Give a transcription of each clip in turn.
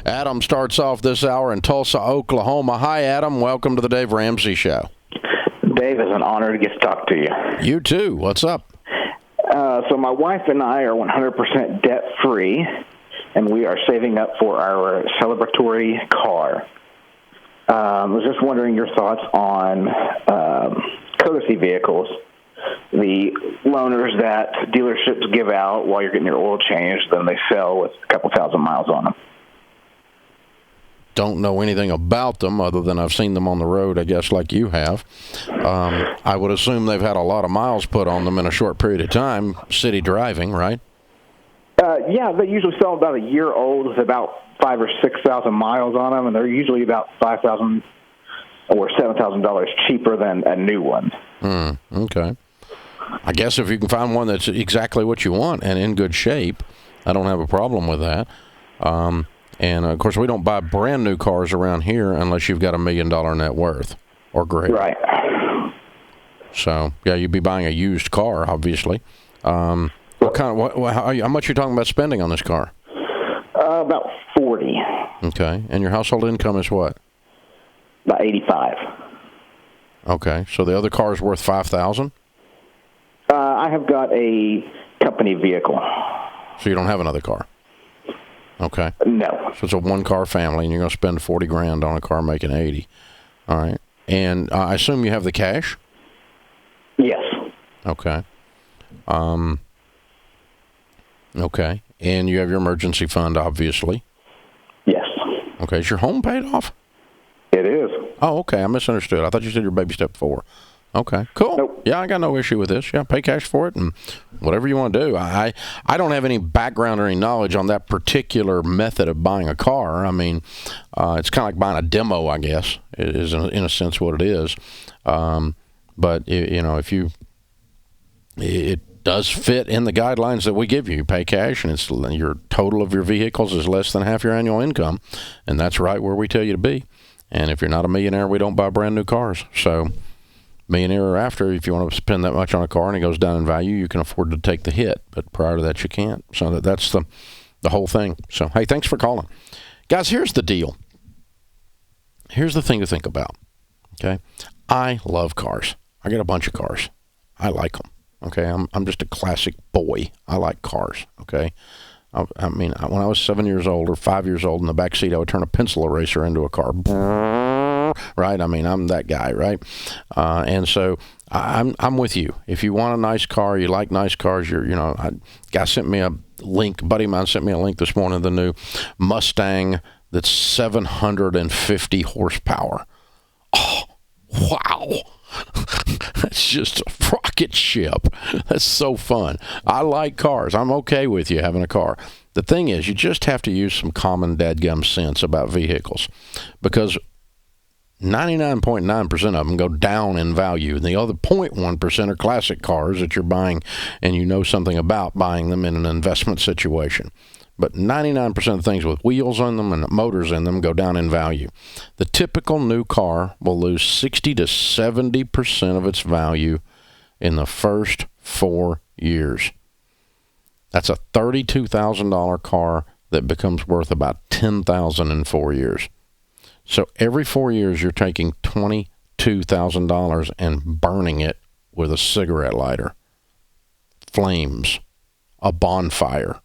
Adam starts off this hour in Tulsa, Oklahoma. Hi, Adam. Welcome to the Dave Ramsey Show. Dave, it's an honor to get to talk to you. You too. What's up? So my wife and I are 100% debt-free, and we are saving up for our celebratory car. I was just wondering your thoughts on courtesy vehicles, the loaners that dealerships give out while you're getting your oil changed, then they sell with a couple thousand miles on them. Don't know anything about them other than I've seen them on the road, I guess, like you have. I would assume they've had a lot of miles put on them in a short period of time, city driving, right? Yeah, they usually sell about a year old with about 5,000 or 6,000 miles on them, and they're usually about $5,000 or $7,000 cheaper than a new one. Okay. I guess if you can find one that's exactly what you want and in good shape, I don't have a problem with that. And, of course, we don't buy brand-new cars around here unless you've got $1 million net worth or greater. Right. So, yeah, you'd be buying a used car, obviously. How much are you talking about spending on this car? About 40. Okay. And your household income is what? About 85. Okay. So the other car is worth $5,000? I have got a company vehicle. So you don't have another car? Okay. No. So it's a one-car family, and you're going to spend $40,000 on a car making 80. All right. And I assume you have the cash? Yes. Okay. Okay. And you have your emergency fund, obviously? Yes. Okay. Is your home paid off? It is. Oh, okay. I misunderstood. I thought you said your baby step 4. Okay, cool. Nope. Yeah, I got no issue with this. Yeah, pay cash for it and whatever you want to do. I don't have any background or any knowledge on that particular method of buying a car. I mean, it's kind of like buying a demo, I guess, is in a sense what it is. But, if it does fit in the guidelines that we give you. You pay cash, and it's your total of your vehicles is less than half your annual income, and that's right where we tell you to be. And if you're not a millionaire, we don't buy brand new cars. So millionaire or after, if you want to spend that much on a car and it goes down in value, you can afford to take the hit. But prior to that, you can't. So that's the whole thing. So, hey, thanks for calling. Guys, here's the deal. Here's the thing to think about, okay? I love cars. I got a bunch of cars. I like them, okay? I'm just a classic boy. I like cars, okay? I mean, when I was 7 years old or 5 years old in the back seat, I would turn a pencil eraser into a car. Right? I mean, I'm that guy, right? And so I'm with you. If you want a nice car, you like nice cars, a guy sent me a link, a buddy of mine sent me a link this morning, the new Mustang that's 750 horsepower. Oh, wow. That's just a rocket ship. That's so fun. I like cars. I'm okay with you having a car. The thing is, you just have to use some common dadgum sense about vehicles, because 99.9% of them go down in value. And the other 0.1% are classic cars that you're buying and you know something about buying them in an investment situation. But 99% of things with wheels on them and motors in them go down in value. The typical new car will lose 60 to 70% of its value in the first 4 years. That's a $32,000 car that becomes worth about $10,000 in 4 years. So every 4 years, you're taking $22,000 and burning it with a cigarette lighter, flames, a bonfire.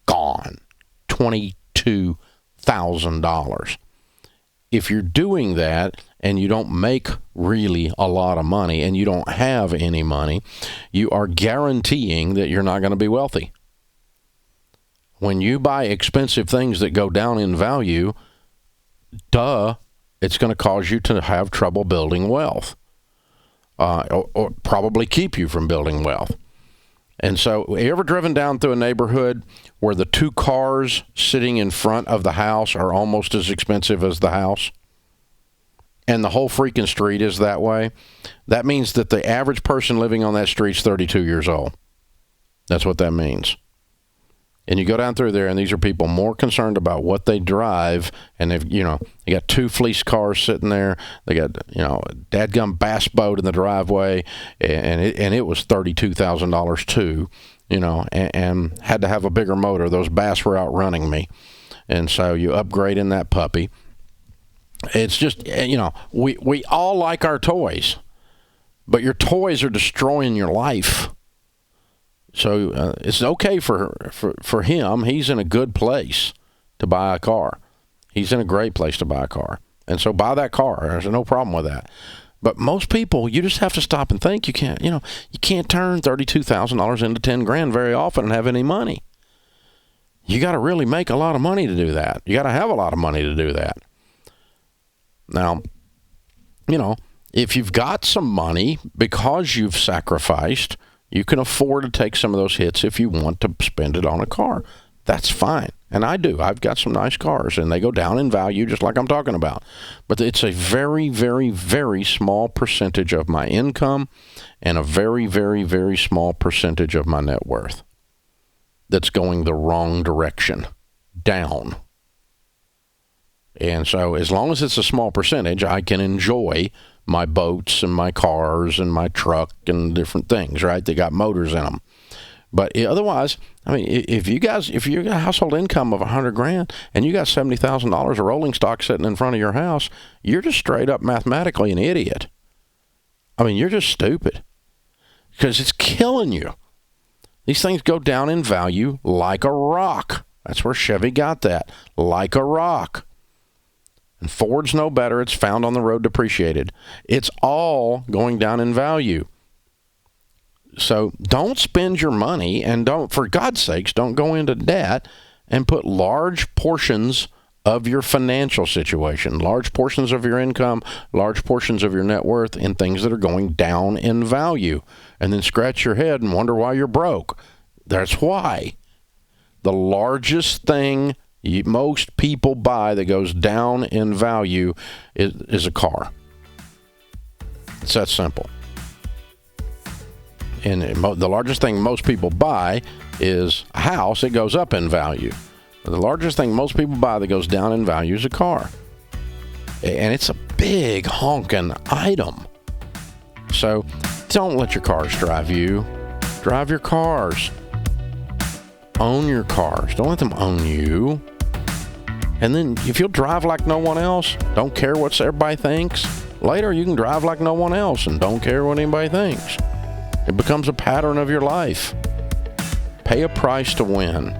Gone. $22,000. If you're doing that and you don't make really a lot of money and you don't have any money, you are guaranteeing that you're not going to be wealthy. When you buy expensive things that go down in value, it's going to cause you to have trouble building wealth, or probably keep you from building wealth. And so, have you ever driven down through a neighborhood where the two cars sitting in front of the house are almost as expensive as the house? And the whole freaking street is that way? That means that the average person living on that street is 32 years old. That's what that means. And you go down through there, and these are people more concerned about what they drive, and they've, they got two fleece cars sitting there. They got, a dadgum bass boat in the driveway, and it was $32,000 too, and had to have a bigger motor. Those bass were outrunning me. And so you upgrade in that puppy. It's just, we all like our toys, but your toys are destroying your life. So it's okay for him. He's in a good place to buy a car. He's in a great place to buy a car. And so buy that car. There's no problem with that. But most people, you just have to stop and think. You can't turn $32,000 into $10,000 very often and have any money. You got to really make a lot of money to do that. You got to have a lot of money to do that. Now, if you've got some money because you've sacrificed, you can afford to take some of those hits if you want to spend it on a car. That's fine. And I do. I've got some nice cars, and they go down in value just like I'm talking about. But it's a very, very, very small percentage of my income and a very, very, very small percentage of my net worth that's going the wrong direction, down. And so as long as it's a small percentage, I can enjoy my boats and my cars and my truck and different things, right? They got motors in them. But otherwise, I mean, if you got a household income of $100,000 and you got $70,000 of rolling stock sitting in front of your house, you're just straight up mathematically an idiot. I mean, you're just stupid because it's killing you. These things go down in value like a rock. That's where Chevy got that, like a rock. And Ford's no better. It's found on the road depreciated. It's all going down in value. So don't spend your money, and for God's sakes, don't go into debt and put large portions of your financial situation, large portions of your income, large portions of your net worth in things that are going down in value, and then scratch your head and wonder why you're broke. That's why. The largest thing most people buy that goes down in value is a car. It's that simple. And the largest thing most people buy is a house. It goes up in value. The largest thing most people buy that goes down in value is a car. And it's a big honking item. So don't let your cars drive you. Drive your cars. Own your cars. Don't let them own you. And then if you'll drive like no one else, don't care what everybody thinks, later you can drive like no one else and don't care what anybody thinks. It becomes a pattern of your life. Pay a price to win.